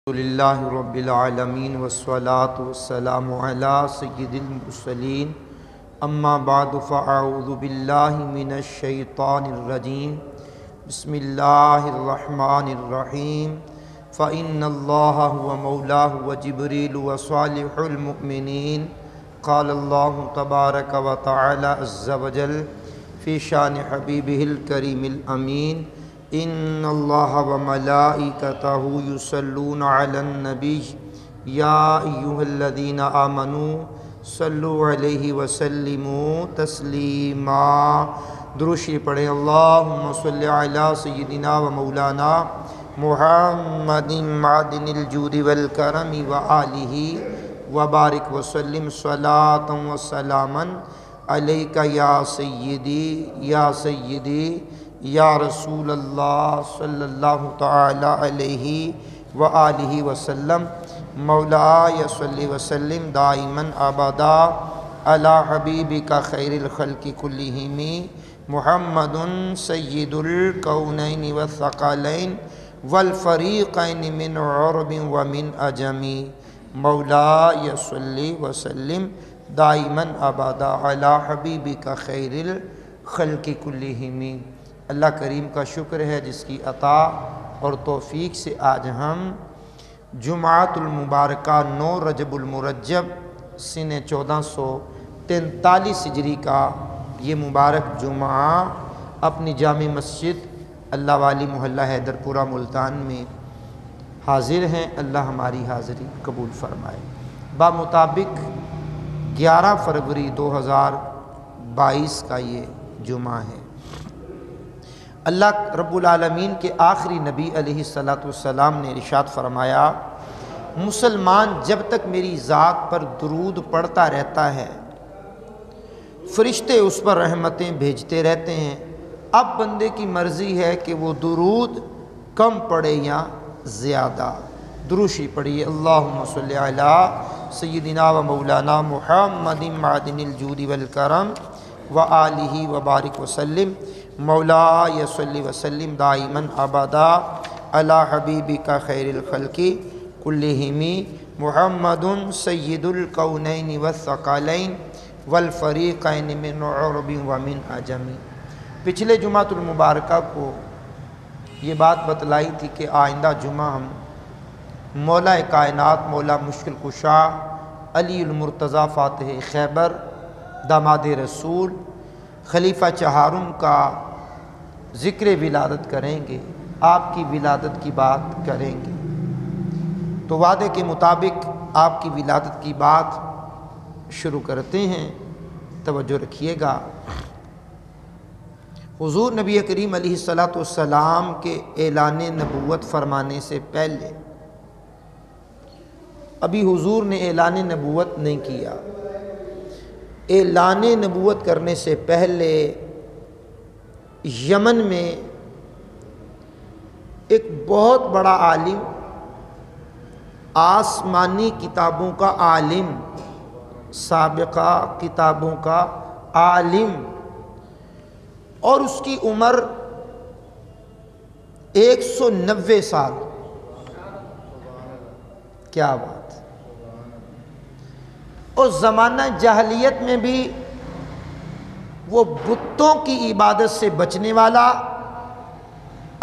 للہ رب العالمین والصلاة والسلام علی سید المرسلین اما بعد فاعوذ باللہ من الشیطان الرجیم بسم اللہ الرحمن الرحیم فإن اللہ هو مولاه وجبریل وصالح المؤمنین قال اللہ تبارک وتعالی عز وجل فی شان حبیبہ الکریم الامین ان اللہ وملائکتہ یصلون علی النبی یا ایہا الذین آمنوا صلوا علیہ وسلموا تسلیما۔ دروشی پڑھیں اللہم صلی علی سیدنا و مولانا محمد معدن الجود والکرم وآلہ وبارک وسلم صلاۃ و سلاما علیک یا سیدی یا رسول اللہ صلی اللہ تعالی علیہ وآلہ وسلم۔ مولاي صلی وسلم دائما ابدا علی حبیبک خیر الخلق کلہم محمد سید الکونین والثقلین والفریقین من عرب ومن عجم۔ مولاي صلی وسلم دائما ابدا علی حبیبک خیر الخلق کلہم۔ اللہ کریم کا شکر ہے جس کی عطا اور توفیق سے آج ہم جمعۃ المبارکہ 9 رجب المرجب سن 1443 ہجری کا یہ مبارک جمعہ اپنی جامع مسجد اللہ والی محلہ حیدر پورہ ملتان میں حاضر ہیں۔ اللہ ہماری حاضری قبول فرمائے۔ بمطابق 11 فروری 2022 کا یہ جمعہ ہے۔ اللہ رب العالمین کے آخری نبی علیہ السلام نے ارشاد فرمایا، مسلمان جب تک میری ذات پر درود پڑھتا رہتا ہے فرشتے اس پر رحمتیں بھیجتے رہتے ہیں، اب بندے کی مرضی ہے کہ وہ درود کم پڑھے یا زیادہ۔ دروشی پڑھیے اللہم صلی علی سیدنا و مولانا محمد معدن الجود والکرم وآلہ وبارک وسلم۔ مولاي صلی وسلم دائما ابدا علی حبیبک خیر الخلق کلہم محمد سید الکونین والثقلین والفریقین من عرب ومن عجم۔ پچھلے جمعۃ المبارکہ کو یہ بات بتلائی تھی کہ آئندہ جمعہ ہم مولا کائنات مولا مشکل کشا علی المرتضیٰ فاتح خیبر داماد رسول خلیفہ چہارم کا ذکر ولادت کریں گے، آپ کی ولادت کی بات کریں گے۔ تو وعدے کے مطابق آپ کی ولادت کی بات شروع کرتے ہیں، توجہ رکھیے گا۔ حضور نبی کریم علیہ السلام کے اعلان نبوت فرمانے سے پہلے ابھی حضور نے اعلان نبوت نہیں کیا۔ اعلان نبوت کرنے سے پہلے یمن میں ایک بہت بڑا عالم، آسمانی کتابوں کا عالم، سابقہ کتابوں کا عالم، اور اس کی عمر 190 سال۔ کیا بات! اور زمانہ جاہلیت میں بھی وہ بتوں کی عبادت سے بچنے والا،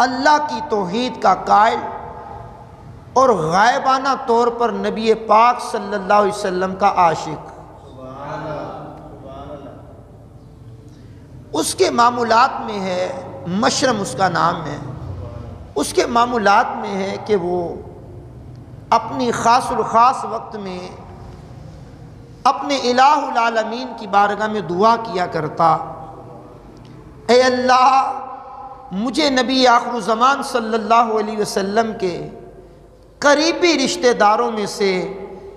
اللہ کی توحید کا قائل، اور غائبانہ طور پر نبی پاک صلی اللہ علیہ وسلم کا عاشق۔ اس کے معمولات میں ہے، مشرم اس کا نام ہے، اس کے معمولات میں ہے کہ وہ اپنی خاص الخاص وقت میں اپنے الہ العالمین کی بارگاہ میں دعا کیا کرتا، اے اللہ مجھے نبی آخر زمان صلی اللہ علیہ وسلم کے قریبی رشتہ داروں میں سے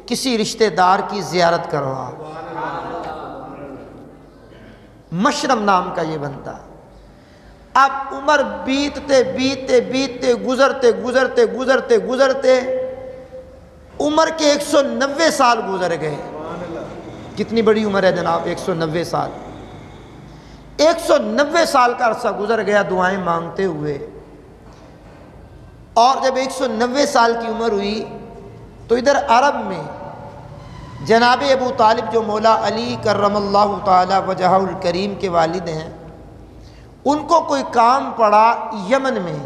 کسی رشتہ دار کی زیارت کروا۔ مشرم نام کا یہ بنتا۔ اب عمر بیتتے گزرتے عمر کے 190 سال گزر گئے۔ کتنی بڑی عمر ہے جناب! 190 سال۔ 190 سال کا عرصہ گزر گیا دعائیں مانگتے ہوئے۔ اور جب 190 سال کی عمر ہوئی تو ادھر عرب میں جناب ابو طالب جو مولا علی کرم اللہ تعالی وجہہ الکریم کے والد ہیں، ان کو کوئی کام پڑا یمن میں۔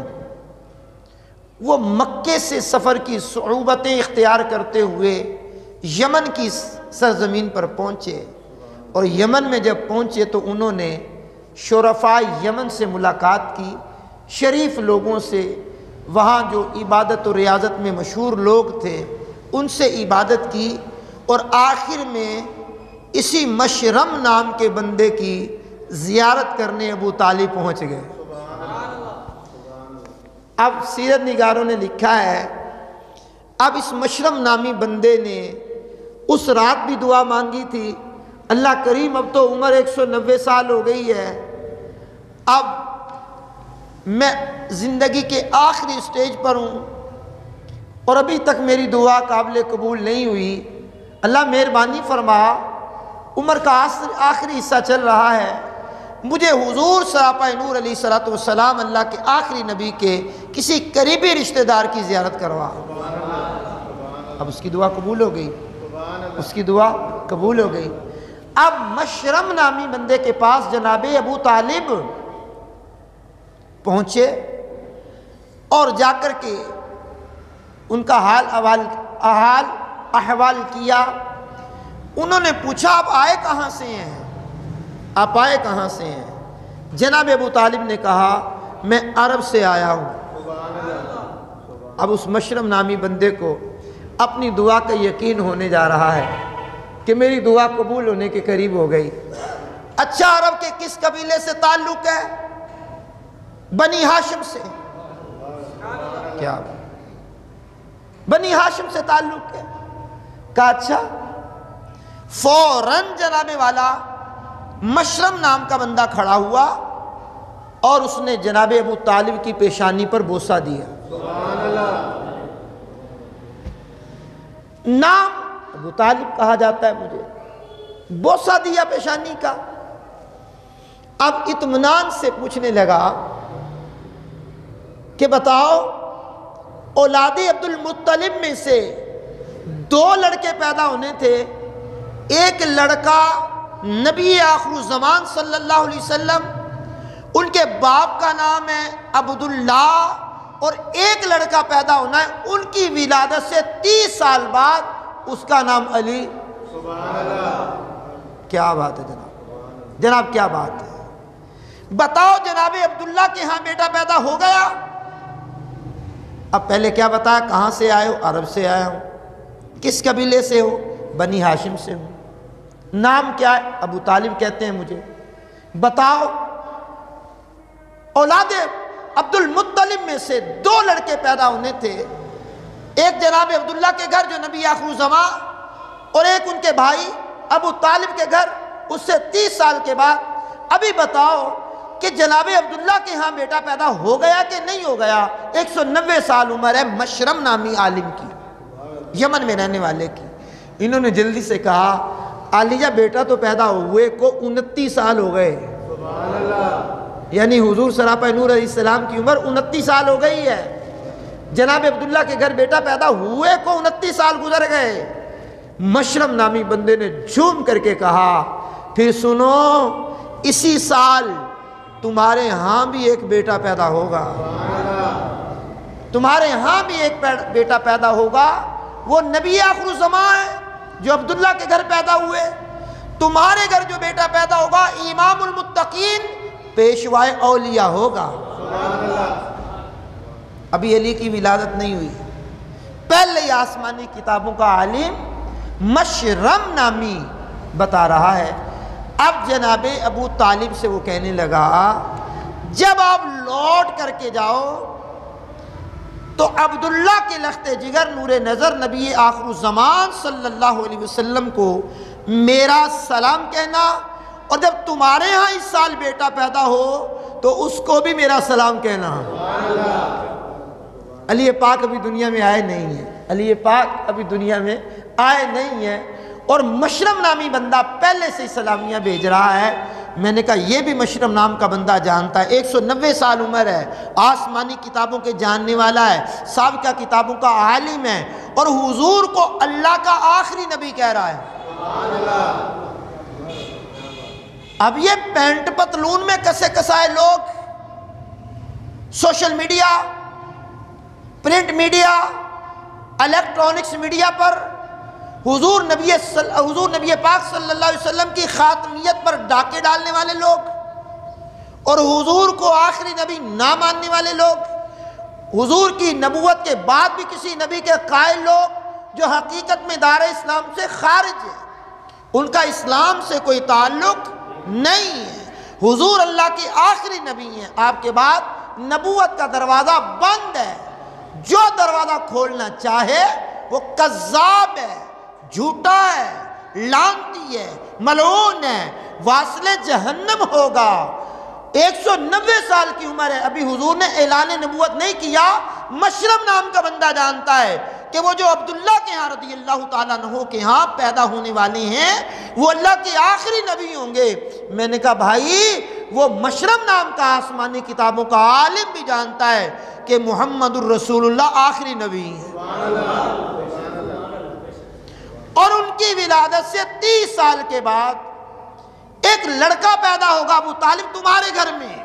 وہ مکے سے سفر کی صعوبتیں اختیار کرتے ہوئے یمن کی سرزمین پر پہنچے، اور یمن میں جب پہنچے تو انہوں نے شرفاء یمن سے ملاقات کی، شریف لوگوں سے، وہاں جو عبادت و ریاضت میں مشہور لوگ تھے ان سے عبادت کی، اور آخر میں اسی مشرم نام کے بندے کی زیارت کرنے ابو طالب پہنچ گئے۔ اب سیرت نگاروں نے لکھا ہے اب اس مشرم نامی بندے نے اس رات بھی دعا مانگی تھی، اللہ کریم اب تو عمر 190 سال ہو گئی ہے، اب میں زندگی کے آخری سٹیج پر ہوں اور ابھی تک میری دعا قابل قبول نہیں ہوئی، اللہ مہربانی فرما، عمر کا آخری حصہ چل رہا ہے، مجھے حضور سراپا نور علیہ الصلوۃ والسلام اللہ کے آخری نبی کے کسی قریبی رشتہ دار کی زیارت کروا۔ اب اس کی دعا قبول ہو گئی، اس کی دعا قبول ہو گئی۔ اب مشرم نامی بندے کے پاس جناب ابو طالب پہنچے اور جا کر کے ان کا حال احوال کیا۔ انہوں نے پوچھا آپ آئے کہاں سے ہیں، آپ آئے کہاں سے ہیں؟ جناب ابو طالب نے کہا میں عرب سے آیا ہوں۔ اب اس مشرم نامی بندے کو اپنی دعا کا یقین ہونے جا رہا ہے کہ میری دعا قبول ہونے کے قریب ہو گئی۔ اچھا عرب کے کس قبیلے سے تعلق ہے؟ بنی ہاشم سے۔ کیا بنی ہاشم سے تعلق ہے؟ کہا اچھا۔ فوراً جناب والا مشرم نام کا بندہ کھڑا ہوا اور اس نے جناب ابو طالب کی پیشانی پر بوسہ دیا۔ نام ابو طالب کہا جاتا ہے مجھے، بوسہ دیا پیشانی کا۔ اب اطمینان سے پوچھنے لگا کہ بتاؤ اولاد عبد المطلب میں سے 2 لڑکے پیدا ہونے تھے، ایک لڑکا نبی آخر الزمان صلی اللہ علیہ وسلم، ان کے باپ کا نام ہے عبداللہ، اور ایک لڑکا پیدا ہونا ہے ان کی ولادت سے 30 سال بعد، اس کا نام علی۔ سبحان اللہ۔ کیا بات ہے جناب، جناب کیا بات ہے؟ بتاؤ جناب عبداللہ کے ہاں بیٹا پیدا ہو گیا؟ اب پہلے کیا بتایا، کہاں سے آئے ہو؟ عرب سے آیا ہوں۔ کس قبیلے سے ہو؟ بنی ہاشم سے ہوں۔ نام کیا ہے؟ ابو طالب کہتے ہیں مجھے۔ بتاؤ اولاد عبد المطلب میں سے 2 لڑکے پیدا ہونے تھے، ایک جناب عبداللہ کے گھر جو نبی آخر الزمان، اور ایک ان کے بھائی ابو طالب کے گھر اس سے 30 سال کے بعد۔ ابھی بتاؤ کہ جناب عبداللہ کے ہاں بیٹا پیدا ہو گیا کہ نہیں ہو گیا؟ 190 سال عمر ہے مشرم نامی عالم کی، یمن میں رہنے والے کی۔ انہوں نے جلدی سے کہا عالیہ بیٹا تو پیدا ہوئے کو 29 سال ہو گئے، یعنی حضور سراپا نور علیہ السلام کی عمر 29 سال ہو گئی ہے، جناب عبداللہ کے گھر بیٹا پیدا ہوئے کو 29 سال گزر گئے۔ مشرم نامی بندے نے جھوم کر کے کہا پھر سنو، اسی سال تمہارے ہاں بھی ایک بیٹا پیدا ہوگا، تمہارے ہاں بھی ایک بیٹا پیدا ہوگا، وہ نبی آخر الزمان ہے جو عبداللہ کے گھر پیدا ہوئے، تمہارے گھر جو بیٹا پیدا ہوگا امام المتقین پیشوائے اولیاء ہوگا۔ ابھی علی کی ولادت نہیں ہوئی، پہلے ہی آسمانی کتابوں کا عالم مشرم نامی بتا رہا ہے۔ اب جناب ابو طالب سے وہ کہنے لگا جب آپ لوٹ کر کے جاؤ تو عبداللہ کے لخت جگر نور نظر نبی آخر الزمان صلی اللہ علیہ وسلم کو میرا سلام کہنا، اور جب تمہارے ہاں اس سال بیٹا پیدا ہو تو اس کو بھی میرا سلام کہنا۔ علی پاک ابھی دنیا میں آئے نہیں ہیں، علی پاک ابھی دنیا میں آئے نہیں ہیں، اور مشرم نامی بندہ پہلے سے سلامیاں بھیج رہا ہے میں نے کہا یہ بھی مشرم نام کا بندہ جانتا ہے، 190 سال عمر ہے، آسمانی کتابوں کے جاننے والا ہے، سابقہ کتابوں کا عالم ہے، اور حضور کو اللہ کا آخری نبی کہہ رہا ہے۔ اب یہ پینٹ پتلون میں کسے کسائے لوگ social media, print media, electronics media پر حضور نبی پاک صلی اللہ علیہ وسلم کی خاتمیت پر ڈاکے ڈالنے والے لوگ، اور حضور کو آخری نبی نہ ماننے والے لوگ، حضور کی نبوت کے بعد بھی کسی نبی کے قائل لوگ جو حقیقت میں دار اسلام سے خارج ہیں، ان کا اسلام سے کوئی تعلق نہیں ہے۔ حضور اللہ کے آخری نبی ہیں، آپ کے بعد نبوت کا دروازہ بند ہے۔ جو دروازہ کھولنا چاہے وہ کذاب ہے، جھوٹا ہے، لعنتی ہے، ملعون ہے، واصل جہنم ہوگا۔ 190 سال کی عمر ہے، ابھی حضور نے اعلان نبوت نہیں کیا۔ مشرم نام کا بندہ جانتا ہے کہ وہ جو عبداللہ کے ہاں رضی اللہ تعالیٰ عنہ کے ہاں پیدا ہونے والے ہیں وہ اللہ کے آخری نبی ہوں گے۔ میں نے کہا بھائی وہ مشرم نام کا آسمانی کتابوں کا عالم بھی جانتا ہے کہ محمد الرسول اللہ آخری نبی ہیں، اور ان کی ولادت سے 30 سال کے بعد ایک لڑکا پیدا ہوگا ابو طالب تمہارے گھر میں،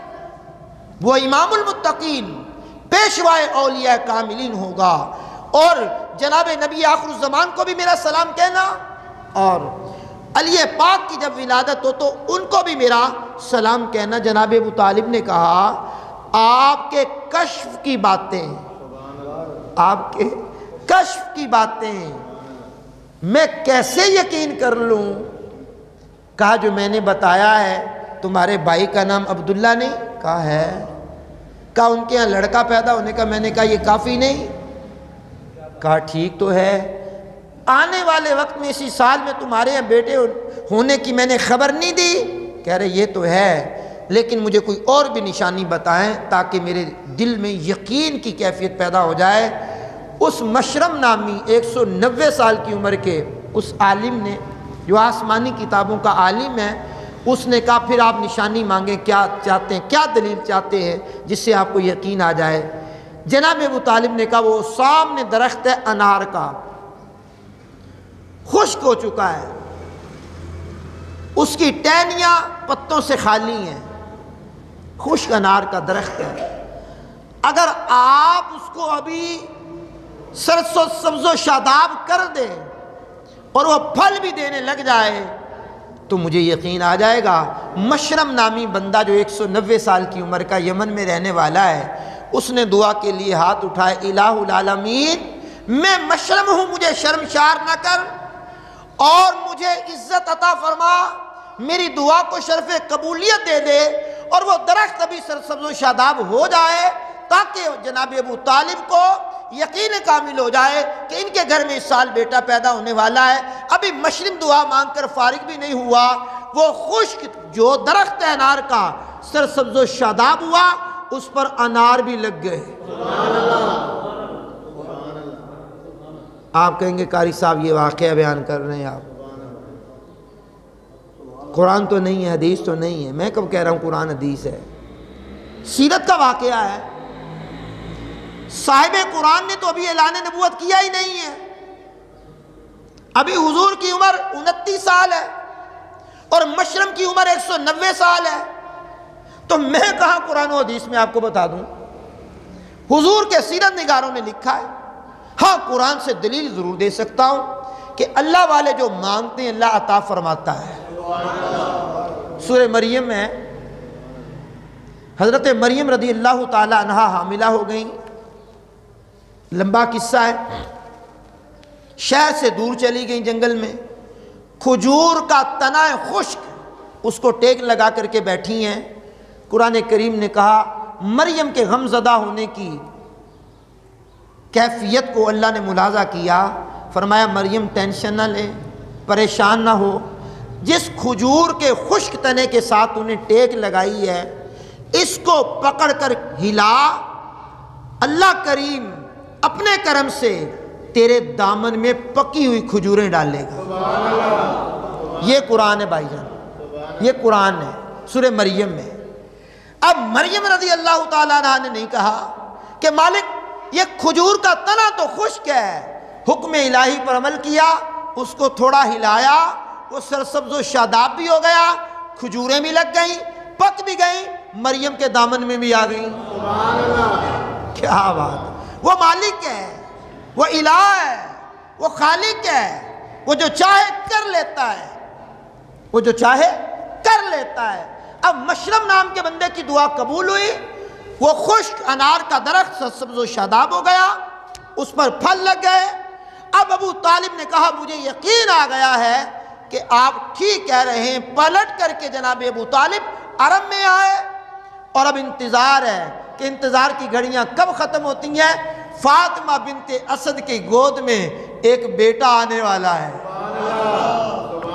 وہ امام المتقین پیشوائے اولیاء کاملین ہوگا، اور جناب نبی آخر الزمان کو بھی میرا سلام کہنا، اور علی پاک کی جب ولادت ہو تو ان کو بھی میرا سلام کہنا۔ جناب ابو طالب نے کہا آپ کے کشف کی باتیں، آپ کے کشف کی باتیں میں کیسے یقین کر لوں؟ کہا جو میں نے بتایا ہے تمہارے بھائی کا نام عبداللہ نہیں؟ کہا ہے۔ کہا ان کے یہاں لڑکا پیدا ہونے کا؟ میں نے کہا یہ کافی نہیں؟ کہا ٹھیک تو ہے، آنے والے وقت میں اسی سال میں تمہارے یہاں بیٹے ہونے کی میں نے خبر نہیں دی؟ کہہ رہے یہ تو ہے، لیکن مجھے کوئی اور بھی نشانی بتائیں تاکہ میرے دل میں یقین کی کیفیت پیدا ہو جائے۔ اس مشرم نامی 190 سال کی عمر کے اس عالم نے جو آسمانی کتابوں کا عالم ہے، اس نے کہا پھر آپ نشانی مانگیں، کیا چاہتے ہیں، کیا دلیل چاہتے ہیں جس سے آپ کو یقین آ جائے؟ جناب ابو طالب نے کہا وہ سامنے درخت ہے انار کا، خشک ہو چکا ہے، اس کی ٹہنیاں پتوں سے خالی ہیں، خشک انار کا درخت ہے، اگر آپ اس کو ابھی سرس و سبز و شاداب کر دیں اور وہ پھل بھی دینے لگ جائے تو مجھے یقین آ جائے گا۔ مشرم نامی بندہ جو 190 سال کی عمر کا یمن میں رہنے والا ہے، اس نے دعا کے لیے ہاتھ اٹھائے، الہ العالمین میں مشرم ہوں، مجھے شرمشار نہ کر اور مجھے عزت عطا فرما، میری دعا کو شرف قبولیت دے دے، اور وہ درخت ابھی سرسبز و شاداب ہو جائے تاکہ جناب ابو طالب کو یقین کامل ہو جائے کہ ان کے گھر میں اس سال بیٹا پیدا ہونے والا ہے۔ ابھی مشرم دعا مانگ کر فارغ بھی نہیں ہوا، وہ خشک جو درخت ہے انار کا سرسبز و شاداب ہوا، اس پر انار بھی لگ گئے۔ آپ کہیں گے قاری صاحب یہ واقعہ بیان کر رہے ہیں آپ، قرآن تو نہیں ہے، حدیث تو نہیں ہے۔ میں کب کہہ رہا ہوں قرآن حدیث ہے، سیرت کا واقعہ ہے۔ صاحب قرآن نے تو ابھی اعلان نبوت کیا ہی نہیں ہے، ابھی حضور کی عمر 29 سال ہے اور مشرم کی عمر 190 سال ہے، تو میں کہاں قرآن و حدیث میں آپ کو بتا دوں؟ حضور کے سیرت نگاروں نے لکھا ہے۔ ہاں قرآن سے دلیل ضرور دے سکتا ہوں کہ اللہ والے جو مانگتے ہیں اللہ عطا فرماتا ہے۔ سورہ مریم میں حضرت مریم رضی اللہ تعالی عنہا حاملہ ہو گئیں، لمبا قصہ ہے، شہر سے دور چلی گئیں جنگل میں، کھجور کا تنا خشک اس کو ٹیک لگا کر کے بیٹھی ہیں۔ قرآن کریم نے کہا مریم کے غم زدہ ہونے کی کیفیت کو اللہ نے ملاحظہ کیا، فرمایا مریم ٹینشن نہ لے، پریشان نہ ہو، جس کھجور کے خشک تنے کے ساتھ انہیں ٹیک لگائی ہے اس کو پکڑ کر ہلا، اللہ کریم اپنے کرم سے تیرے دامن میں پکی ہوئی کھجوریں ڈالے گا۔ یہ قرآن ہے بھائی جان، یہ قرآن ہے۔ سورہ مریم میں۔ اب مریم رضی اللہ تعالیٰ عنہ نے نہیں کہا کہ مالک یہ کھجور کا تنا تو خشک ہے، حکم الہی پر عمل کیا، اس کو تھوڑا ہلایا، وہ سرسبز و شاداب بھی ہو گیا، کھجوریں بھی لگ گئیں، پک بھی گئیں، مریم کے دامن میں بھی آ گئیں۔ سبحان اللہ، کیا بات! وہ مالک ہے، وہ الہ ہے، وہ خالق ہے، وہ جو چاہے کر لیتا ہے، وہ جو چاہے کر لیتا ہے۔ اب مشرم نام کے بندے کی دعا قبول ہوئی، وہ خشک انار کا درخت سرسبز و شاداب ہو گیا، اس پر پھل لگ گئے۔ اب ابو طالب نے کہا مجھے یقین آ گیا ہے کہ آپ ٹھیک کہہ رہے ہیں۔ پلٹ کر کے جناب ابو طالب عرب میں آئے، اور اب انتظار ہے کہ انتظار کی گھڑیاں کب ختم ہوتی ہیں۔ فاطمہ بنت اسد کی گود میں ایک بیٹا آنے والا ہے۔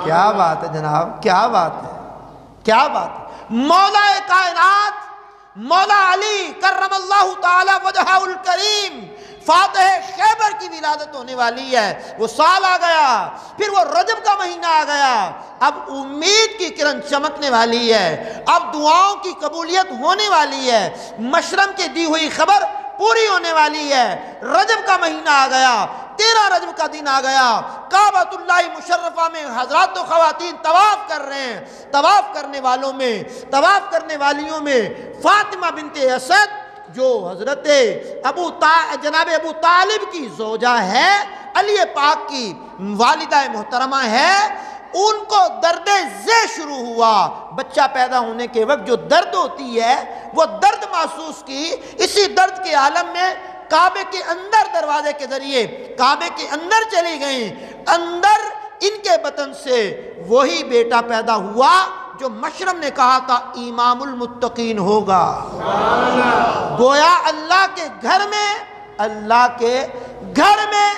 کیا بات ہے جناب، کیا بات ہے، کیا بات ہے! مولا کائنات مولا علی کرم اللہ تعالی وجہہ الکریم فاتح خیبر کی ولادت ہونے والی ہے۔ وہ سال آ گیا، پھر وہ رجب کا مہینہ آ گیا، اب امید کی کرن چمکنے والی ہے، اب دعاؤں کی قبولیت ہونے والی ہے، مشرم کی دی ہوئی خبر پوری ہونے والی ہے۔ رجب کا مہینہ آ گیا، 13 رجب کا دن آ گیا، کعبۃ اللہ مشرفہ میں حضرات و خواتین طواف کر رہے ہیں۔ طواف کرنے والوں میں، طواف کرنے والیوں میں فاطمہ بنت اسد جو حضرت جناب ابو طالب کی زوجہ ہے، علی پاک کی والدہ محترمہ ہے، ان کو درد ذہ شروع ہوا۔ بچہ پیدا ہونے کے وقت جو درد ہوتی ہے وہ درد محسوس کی۔ اسی درد کے عالم میں کعبے کے اندر دروازے کے ذریعے کعبے کے اندر چلی گئیں، اندر ان کے بطن سے وہی بیٹا پیدا ہوا جو مشرم نے کہا تھا امام المتقین ہوگا۔ گویا اللہ کے گھر میں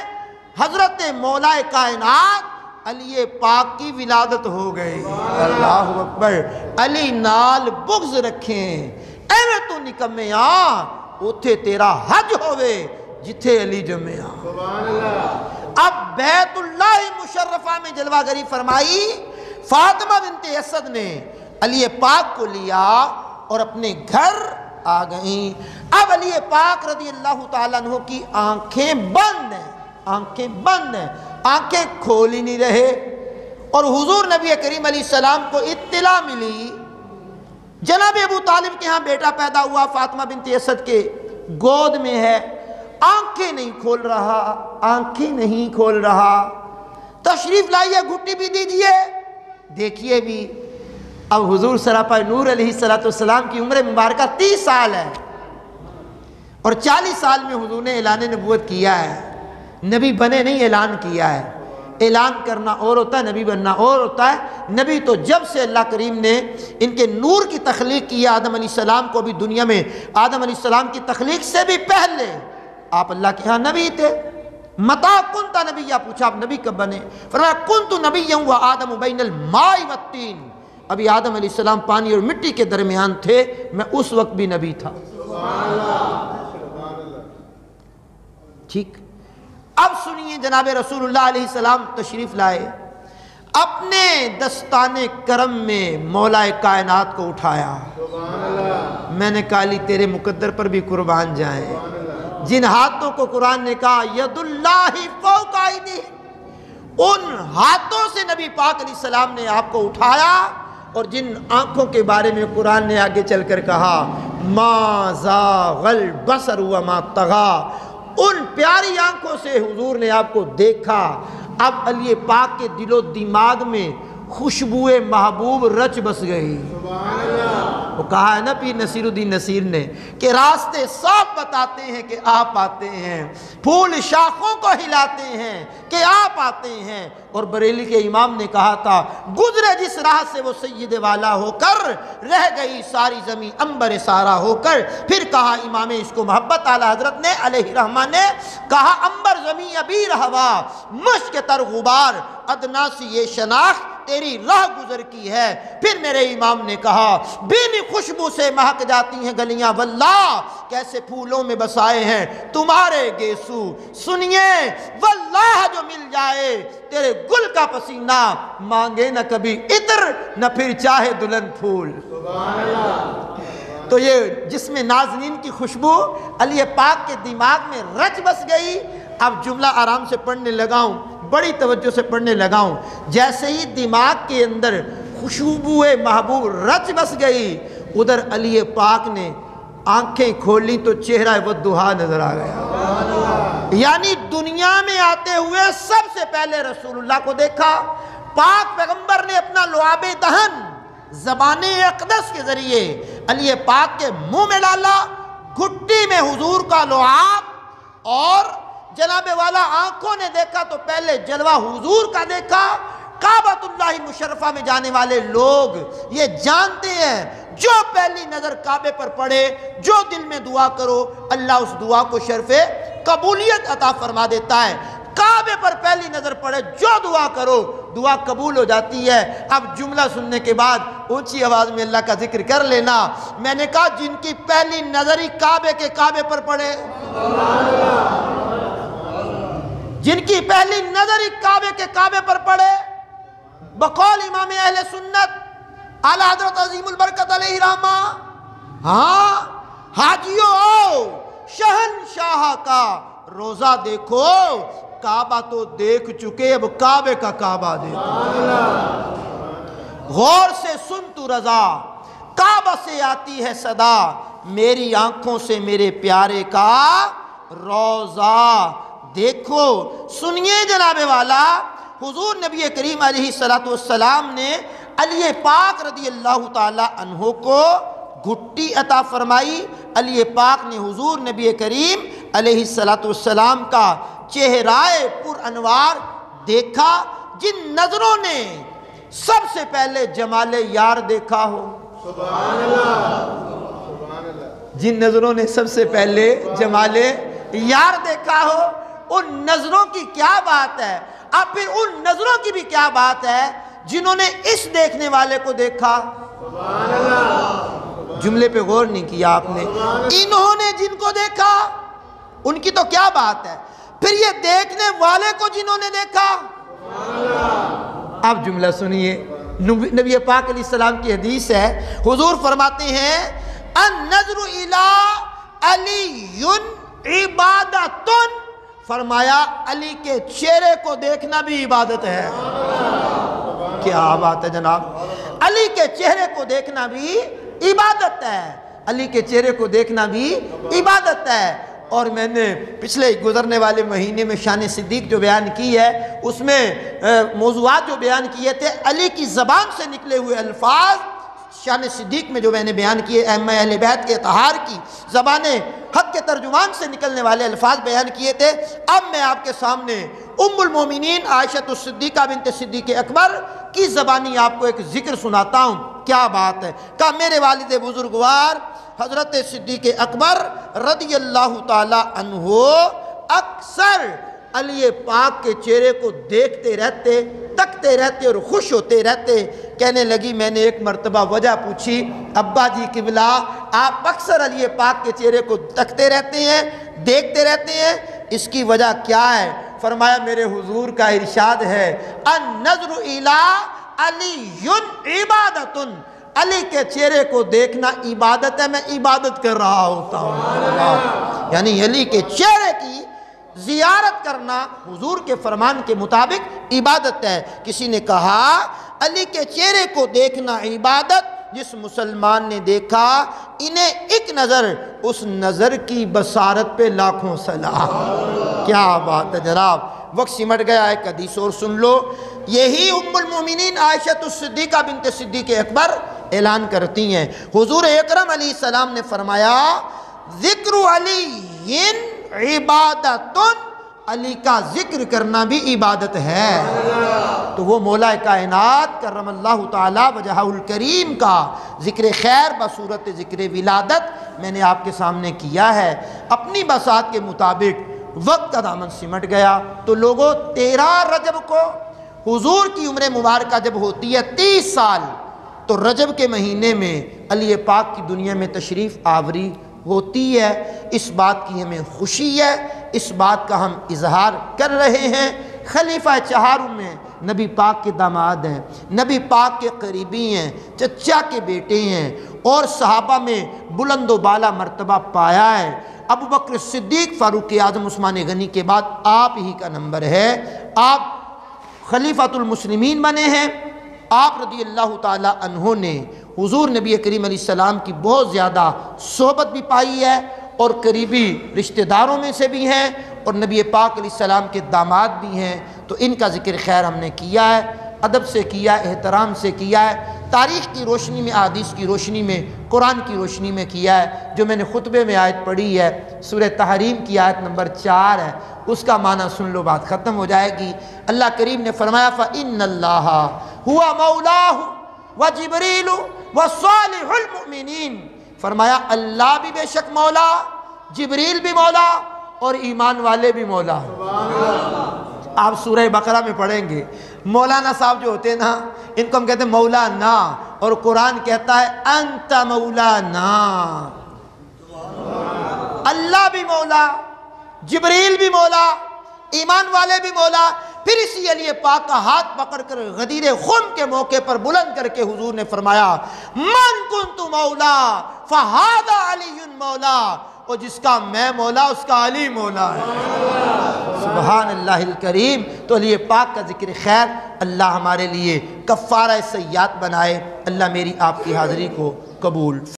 حضرت مولا کائنات علی پاک کی ولادت ہو گئی۔ اللہ اکبر! علی نال بغض رکھیں، ایویں تو نکمیاں اوتھے تیرا حج ہوئے جتھے علی جمعیاں۔ اب بیت اللہ مشرفہ میں جلوہ گری فرمائی، فاطمہ بنت اسد نے علی پاک کو لیا اور اپنے گھر آ گئیں۔ اب علی پاک رضی اللہ تعالیٰ عنہ کی آنکھیں بند ہیں، آنکھیں بند ہیں، آنکھیں کھول ہی نہیں رہے۔ اور حضور نبی کریم علیہ السلام کو اطلاع ملی جناب ابو طالب کے ہاں بیٹا پیدا ہوا، فاطمہ بنت اسد کے گود میں ہے، آنکھیں نہیں کھول رہا، آنکھیں نہیں کھول رہا۔ تشریف لائیے، گھٹی بھی دیجئے، دیکھیے بھی۔ اب حضور سراپا نور علیہ السلام کی عمر مبارکہ 30 سال ہے، اور 40 سال میں حضور نے اعلان نبوت کیا ہے۔ نبی بنے نہیں، اعلان کیا ہے۔ اعلان کرنا اور ہوتا ہے، نبی بننا اور ہوتا ہے۔ نبی تو جب سے اللہ کریم نے ان کے نور کی تخلیق کی، آدم علیہ السلام کو بھی دنیا میں آدم علیہ السلام کی تخلیق سے بھی پہلے آپ اللہ کے ہاں نبی تھے۔ متا کنت نبیہ، پوچھا آپ نبی کب بنے؟ فرمایا کنت نبیا وآدم بین الماء والطین، ابھی آدم علیہ السلام پانی اور مٹی کے درمیان تھے، میں اس وقت بھی نبی تھا۔ ٹھیک، اب سنیے، جناب رسول اللہ علیہ السلام تشریف لائے، اپنے دستان کرم میں مولا کائنات کو اٹھایا۔ میں نے کہا علی تیرے مقدر پر بھی قربان جائیں۔ جن ہاتھوں کو قرآن نے کہا ید اللہ فوق ایدیہم، ان ہاتھوں سے نبی پاک علیہ السلام نے آپ کو اٹھایا، اور جن آنکھوں کے بارے میں قرآن نے آگے چل کر کہا ما زاغ البصر وما طغی، ان پیاری آنکھوں سے حضور نے آپ کو دیکھا۔ اب علی پاک کے دل و دماغ میں خوشبو محبوب رچ بس گئی۔ وہ کہا ہے نا پیر نصیر الدین نصیر نے کہ راستے صاف بتاتے ہیں کہ آپ آتے ہیں، پھول شاخوں کو ہلاتے ہیں کہ آپ آتے ہیں۔ اور بریلی کے امام نے کہا تھا گزرے جس راہ سے وہ سید والا ہو کر، رہ گئی ساری زمین انبر سارا ہو کر۔ پھر کہا امام اس کو محبت اعلی حضرت نے علیہ رحمہ نے کہا انبر زمین ابھی رہوا، مشک تر غبار ادنا سی یہ شناخت تیری راہ گزر کی ہے۔ پھر میرے امام نے کہا بین خوشبو سے مہک جاتی ہیں گلیاں، واللہ کیسے پھولوں میں بسائے ہیں تمہارے گیسو۔ سنیے واللہ جو مل جائے تیرے گل کا پسینہ، مانگے نہ کبھی عطر نہ پھر چاہے دلہن پھول۔ تو یہ جس میں نازنین کی خوشبو علی پاک کے دماغ میں رچ بس گئی۔ اب جملہ آرام سے پڑھنے لگاؤں، بڑی توجہ سے پڑھنے لگاؤں۔ جیسے ہی دماغ کے اندر خوشبو محبوب رچ بس گئی، ادھر علی پاک نے آنکھیں کھولی تو چہرہ والضحیٰ نظر آ گیا۔ یعنی دنیا میں آتے ہوئے سب سے پہلے رسول اللہ کو دیکھا۔ پاک پیغمبر نے اپنا لعاب دہن زبان اقدس کے ذریعے علی پاک کے منہ میں ڈالا، گھٹی میں حضور کا لعاب، اور جناب والا آنکھوں نے دیکھا تو پہلے جلوہ حضور کا دیکھا۔ کعبۃ اللہ مشرفہ میں جانے والے لوگ یہ جانتے ہیں، جو پہلی نظر کعبے پر پڑے، جو دل میں دعا کرو، اللہ اس دعا کو شرف قبولیت عطا فرما دیتا ہے۔ کعبے پر پہلی نظر پڑے، جو دعا کرو دعا قبول ہو جاتی ہے۔ اب جملہ سننے کے بعد اونچی آواز میں اللہ کا ذکر کر لینا۔ میں نے کہا جن کی پہلی نظر ہی کعبے پر پڑے، جن کی پہلی نظر ہی کعبے پر پڑے، بقول امام اہل سنت اعلی حضرت عظیم البرکت علیہ رحمہ، ہاں حاجیوں آؤ شہنشاہ کا روزہ دیکھو، کعبہ تو دیکھ چکے، اب کعبے کا کعبہ دیکھو۔ غور سے سن تو رضا، کعبہ سے آتی ہے صدا، میری آنکھوں سے میرے پیارے کا روزہ دیکھو۔ سنیے جناب والا، حضور نبی کریم علیہ السلام نے علی پاک رضی اللہ تعالی عنہ کو گھٹی عطا فرمائی۔ علی پاک نے حضور نبی کریم علیہ السلام کا چہرہ پر انوار دیکھا۔ جن نظروں نے سب سے پہلے جمال یار دیکھا ہو، سبحان اللہ، جن نظروں نے سب سے پہلے جمال یار دیکھا ہو، ان نظروں کی کیا بات ہے۔ اب پھر ان نظروں کی بھی کیا بات ہے جنہوں نے اس دیکھنے والے کو دیکھا۔ سبحان اللہ، جملے پہ غور نہیں کیا آپ نے۔ انہوں نے جن کو دیکھا ان کی تو کیا بات ہے، پھر یہ دیکھنے والے کو جنہوں نے دیکھا۔ اب جملہ سنیے، نبی پاک علیہ السلام کی حدیث ہے، حضور فرماتے ہیں النظر الی علی عبادت، فرمایا علی کے چہرے کو دیکھنا بھی عبادت ہے۔ کیا بات ہے جناب، علی کے چہرے کو دیکھنا بھی عبادت ہے، علی کے چہرے کو دیکھنا بھی عبادت ہے۔ اور میں نے پچھلے گزرنے والے مہینے میں شان صدیق جو بیان کی ہے، اس میں موضوعات جو بیان کیے تھے، علی کی زبان سے نکلے ہوئے الفاظ شان صدیق میں جو میں نے بیان کیے، ائمہ اہل بیت کے اطہار کی زبان حق کے ترجمان سے نکلنے والے الفاظ بیان کیے تھے۔ اب میں آپ کے سامنے ام المومنین عائشہ الصدیقہ بنت صدیق اکبر کی زبانی آپ کو ایک ذکر سناتا ہوں۔ کیا بات ہے، کہا میرے والد بزرگوار حضرت صدیق اکبر رضی اللہ تعالی عنہ اکثر علی پاک کے چہرے کو دیکھتے رہتے، تکتے رہتے اور خوش ہوتے رہتے۔ کہنے لگی میں نے ایک مرتبہ وجہ پوچھی، ابا جی قبلہ آپ اکثر علی پاک کے چہرے کو تکتے رہتے ہیں، دیکھتے رہتے ہیں، اس کی وجہ کیا ہے؟ فرمایا میرے حضور کا ارشاد ہے النظر الی علی عبادت، علی کے چہرے کو دیکھنا عبادت ہے، میں عبادت کر رہا ہوتا ہوں۔ یعنی علی کے چہرے کی زیارت کرنا حضور کے فرمان کے مطابق عبادت ہے۔ کسی نے کہا علی کے چہرے کو دیکھنا عبادت، جس مسلمان نے دیکھا انہیں ایک نظر، اس نظر کی بصارت پہ لاکھوں سلام۔ کیا بات ہے جناب، وقت سمٹ گیا، ایک حدیث اور سن لو۔ یہی ام المومنین عائشہ الصدیقہ بنت صدیق اکبر اعلان کرتی ہیں، حضور اکرم علیہ السلام نے فرمایا ذکر علی عبادت، علی کا ذکر کرنا بھی عبادت ہے۔ تو وہ مولا کائنات کرم اللہ تعالی وجہہ الکریم کا ذکر خیر بصورت ذکر ولادت میں نے آپ کے سامنے کیا ہے۔ اپنی بساط کے مطابق وقت کا دامن سمٹ گیا، تو لوگوں 13 رجب کو حضور کی عمر مبارکہ جب ہوتی ہے 30 سال، تو رجب کے مہینے میں علی پاک کی دنیا میں تشریف آوری ہوتی ہے۔ اس بات کی ہمیں خوشی ہے، اس بات کا ہم اظہار کر رہے ہیں۔ خلیفہ چہارم ہیں، نبی پاک کے داماد ہیں، نبی پاک کے قریبی ہیں، چچا کے بیٹے ہیں، اور صحابہ میں بلند و بالا مرتبہ پایا ہے۔ ابو بکر صدیق فاروق اعظم عثمان غنی کے بعد آپ ہی کا نمبر ہے۔ آپ خلیفۃ المسلمین بنے ہیں۔ آپ رضی اللہ تعالی عنہ نے حضور نبی کریم علیہ السلام کی بہت زیادہ صحبت بھی پائی ہے، اور قریبی رشتہ داروں میں سے بھی ہیں، اور نبی پاک علیہ السلام کے داماد بھی ہیں۔ تو ان کا ذکر خیر ہم نے کیا ہے، ادب سے کیا ہے، احترام سے کیا ہے، تاریخ کی روشنی میں، احادیث کی روشنی میں، قرآن کی روشنی میں کیا ہے۔ جو میں نے خطبے میں آیت پڑھی ہے، سورہ تحریم کی آیت نمبر 4 ہے، اس کا معنی سن لو، بات ختم ہو جائے گی۔ اللہ کریم نے فرمایا فَإِنَّ اللَّهَ هُوَ مَوْلَاهُ وَجِبْرِيلُ وَصَالِحُ الْمُؤْمِنِينَ، فرمایا اللہ بھی بے شک مولا، جبریل بھی مولا، اور ایمان والے بھی مولا۔ آپ سورہ بقرہ میں پڑھیں گے، مولانا صاحب جو ہوتے ہیں نا، ان کو ہم کہتے ہیں مولانا، اور قرآن کہتا ہے انت مولانا۔ اللہ بھی مولا، جبریل بھی مولا، ایمان والے بھی مولا۔ پھر اسی علی پاک کا ہاتھ پکڑ کر غدیر خم کے موقع پر بلند کر کے حضور نے فرمایا من کنت مولا فہذا علی مولا، اور جس کا میں مولا اس کا علی مولا ہے۔ سبحان اللہ الکریم۔ تو علی پاک کا ذکر خیر اللہ ہمارے لیے کفارہ سیئات بنائے۔ اللہ میری آپ کی حاضری کو قبول